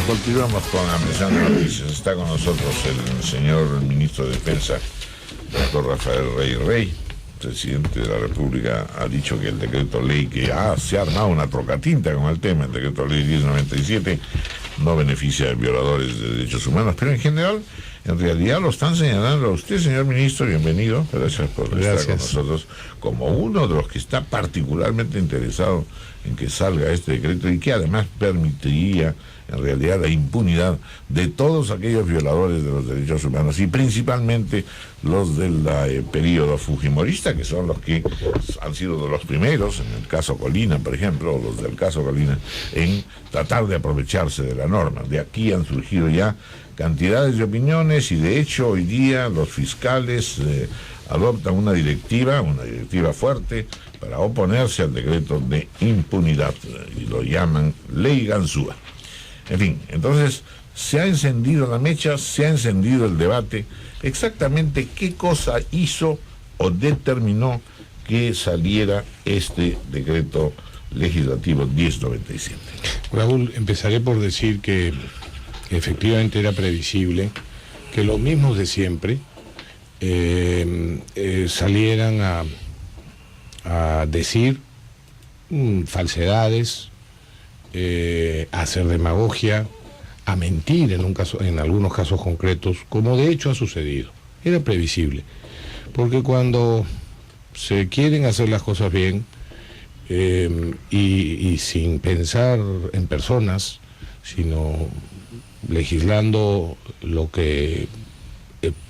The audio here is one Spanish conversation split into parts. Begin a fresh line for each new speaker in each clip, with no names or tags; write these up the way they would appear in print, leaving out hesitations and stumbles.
Bueno, continuamos con Ampliando Noticias. Está con nosotros el señor ministro de Defensa, doctor Rafael Rey Rey. Presidente de la República ha dicho que el decreto ley que se ha armado una trocatinta con el tema, el decreto ley 1097, no beneficia a violadores de derechos humanos, pero en general, en realidad lo están señalando a usted, señor ministro. Bienvenido, gracias por estar con nosotros, como uno de los que está particularmente interesado en que salga este decreto y que además permitiría en realidad la impunidad de todos aquellos violadores de los derechos humanos y principalmente los del periodo fujimorista, que son los que han sido de los primeros, en el caso Colina, por ejemplo, o los del caso Colina, en tratar de aprovecharse de la norma. De aquí han surgido ya cantidades de opiniones y de hecho hoy día los fiscales adoptan una directiva fuerte para oponerse al decreto de impunidad y lo llaman Ley Ganzúa. En fin, entonces se ha encendido la mecha, se ha encendido el debate. Exactamente qué cosa hizo o determinó que saliera este decreto legislativo 1097.
Raúl, empezaré por decir que efectivamente era previsible que los mismos de siempre salieran a decir falsedades, a hacer demagogia, a mentir en algunos casos concretos, como de hecho ha sucedido. Era previsible, porque cuando se quieren hacer las cosas bien y sin pensar en personas, sino legislando lo que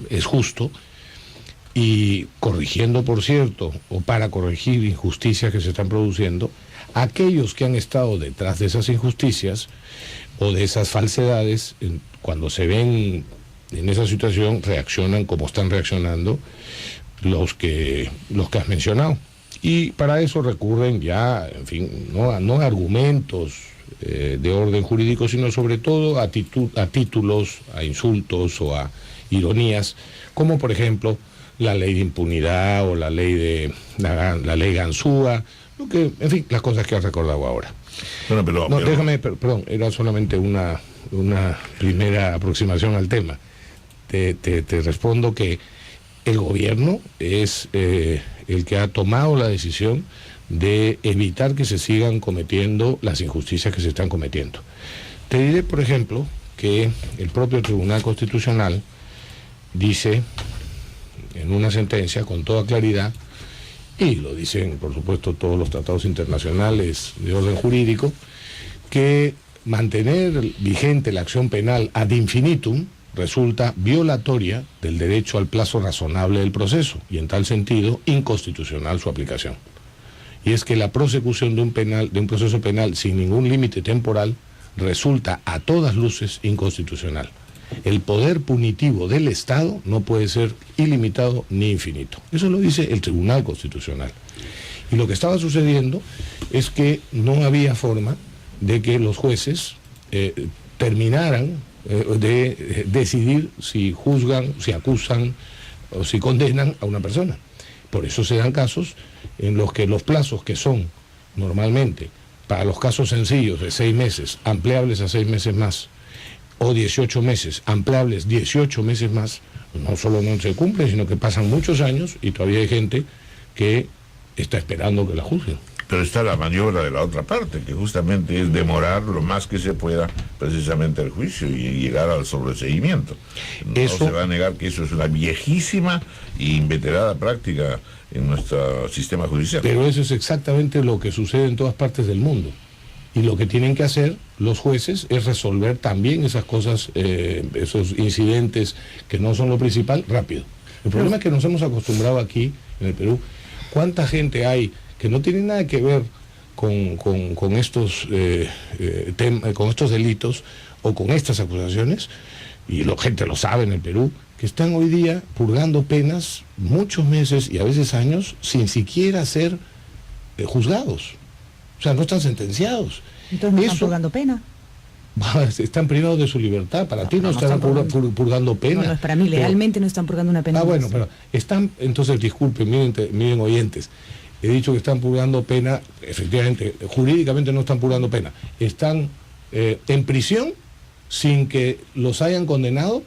es justo y corrigiendo, por cierto, o para corregir injusticias que se están produciendo, aquellos que han estado detrás de esas injusticias o de esas falsedades, cuando se ven en esa situación, reaccionan como están reaccionando los que has mencionado. Y para eso recurren ya, en fin, no a argumentos de orden jurídico, sino sobre todo a títulos, a insultos o a ironías, como por ejemplo la ley de impunidad o la ley Ganzúa, lo que, en fin, las cosas que has recordado ahora. Bueno, déjame, perdón, era solamente una primera aproximación al tema. Te respondo que el gobierno es el que ha tomado la decisión de evitar que se sigan cometiendo las injusticias que se están cometiendo. Te diré, por ejemplo, que el propio Tribunal Constitucional dice en una sentencia con toda claridad, y lo dicen por supuesto todos los tratados internacionales de orden jurídico, que mantener vigente la acción penal ad infinitum resulta violatoria del derecho al plazo razonable del proceso y en tal sentido inconstitucional su aplicación. Y es que la prosecución de un proceso penal sin ningún límite temporal resulta a todas luces inconstitucional. El poder punitivo del Estado no puede ser ilimitado ni infinito. Eso lo dice el Tribunal Constitucional. Y lo que estaba sucediendo es que no había forma de que los jueces terminaran de decidir si juzgan, si acusan o si condenan a una persona. Por eso se dan casos en los que los plazos que son normalmente para los casos sencillos de 6 meses, ampliables a 6 meses más, o 18 meses, ampliables 18 meses más, no solo no se cumplen, sino que pasan muchos años y todavía hay gente que está esperando que la juzguen.
Pero está la maniobra de la otra parte, que justamente es demorar lo más que se pueda precisamente el juicio y llegar al sobreseimiento. No se va a negar que eso es una viejísima y inveterada práctica en nuestro sistema judicial.
Pero eso es exactamente lo que sucede en todas partes del mundo. Y lo que tienen que hacer los jueces es resolver también esas cosas, esos incidentes que no son lo principal, rápido. El problema es que nos hemos acostumbrado aquí, en el Perú, ¿cuánta gente hay que no tiene nada que ver con estos delitos o con estas acusaciones? Y la gente lo sabe en el Perú, que están hoy día purgando penas muchos meses y a veces años sin siquiera ser juzgados. O sea, no están sentenciados.
Entonces no están purgando pena.
Están privados de su libertad. Para ti no están purgando pena.
No, es para mí, legalmente no están purgando una pena.
Bueno, pero están, entonces disculpen, miren oyentes, he dicho que están purgando pena, efectivamente, jurídicamente no están purgando pena. Están en prisión sin que los hayan condenado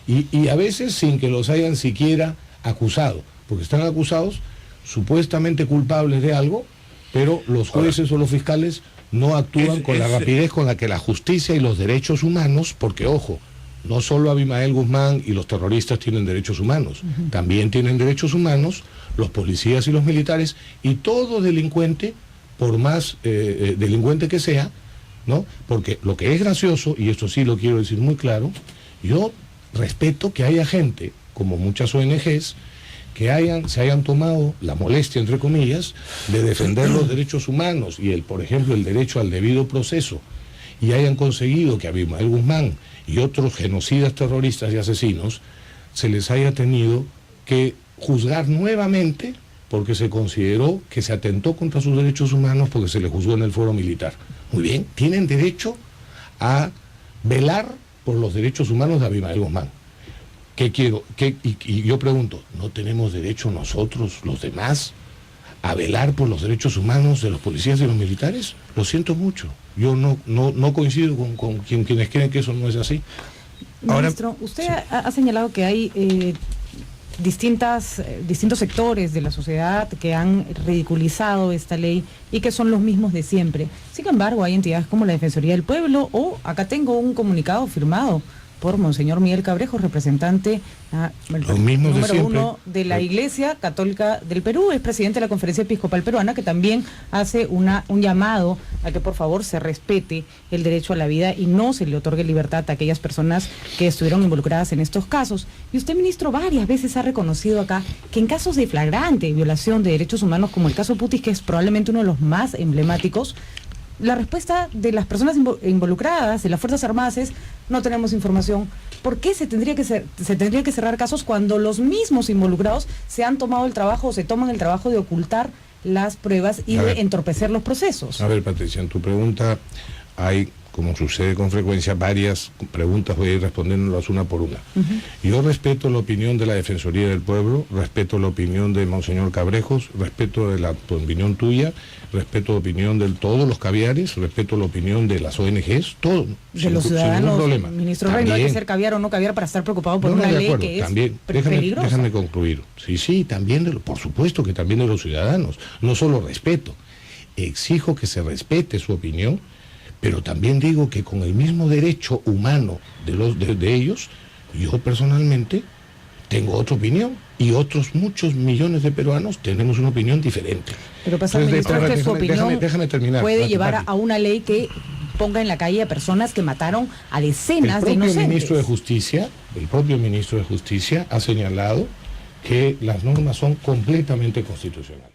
y a veces sin que los hayan siquiera acusado, porque están acusados supuestamente culpables de algo, pero los jueces o los fiscales no actúan con la rapidez con la que la justicia y los derechos humanos, porque ojo, no solo Abimael Guzmán y los terroristas tienen derechos humanos, también tienen derechos humanos los policías y los militares, y todo delincuente, por más delincuente que sea, ¿no? Porque lo que es gracioso, y esto sí lo quiero decir muy claro, yo respeto que haya gente, como muchas ONGs, que se hayan tomado la molestia, entre comillas, de defender los derechos humanos y, por ejemplo, el derecho al debido proceso, y hayan conseguido que a Abimael Guzmán y otros genocidas terroristas y asesinos se les haya tenido que juzgar nuevamente porque se consideró que se atentó contra sus derechos humanos porque se les juzgó en el foro militar. Muy bien, tienen derecho a velar por los derechos humanos de Abimael Guzmán. Y yo pregunto, ¿no tenemos derecho nosotros, los demás, a velar por los derechos humanos de los policías y los militares? Lo siento mucho. Yo no coincido con quienes creen que eso no es así.
Ministro,
ahora,
usted
sí.
ha señalado que hay distintos sectores de la sociedad que han ridiculizado esta ley y que son los mismos de siempre. Sin embargo, hay entidades como la Defensoría del Pueblo, o acá tengo un comunicado firmado por Monseñor Miguel Cabrejos, representante número 1 de la Iglesia Católica del Perú, es presidente de la Conferencia Episcopal Peruana, que también hace un llamado a que por favor se respete el derecho a la vida y no se le otorgue libertad a aquellas personas que estuvieron involucradas en estos casos. Y usted, ministro, varias veces ha reconocido acá que en casos de flagrante violación de derechos humanos, como el caso Putis, que es probablemente uno de los más emblemáticos, la respuesta de las personas involucradas, de las Fuerzas Armadas, es: no tenemos información. ¿Por qué se tendría que cerrar casos cuando los mismos involucrados se han tomado el trabajo o se toman el trabajo de ocultar las pruebas y de entorpecer los procesos?
A ver, Patricia, en tu pregunta hay, como sucede con frecuencia, varias preguntas, voy a ir respondiéndolas una por una. Yo respeto la opinión de la Defensoría del Pueblo, respeto la opinión de Monseñor Cabrejos, respeto la opinión tuya, respeto la opinión de todos los caviares, respeto la opinión de las ONGs, todo.
De los ciudadanos, ministro Rey, no hay que ser caviar o no caviar para estar preocupado por una ley que es peligrosa.
Déjame concluir. Sí, también, por supuesto que también de los ciudadanos. No solo respeto, exijo que se respete su opinión, pero también digo que con el mismo derecho humano de ellos, yo personalmente tengo otra opinión, y otros muchos millones de peruanos tenemos una opinión diferente.
Pero pasa, ministro, que su opinión
déjame terminar,
puede llevar a una ley que ponga en la calle a personas que mataron a decenas de inocentes.
El propio ministro de Justicia ha señalado que las normas son completamente constitucionales.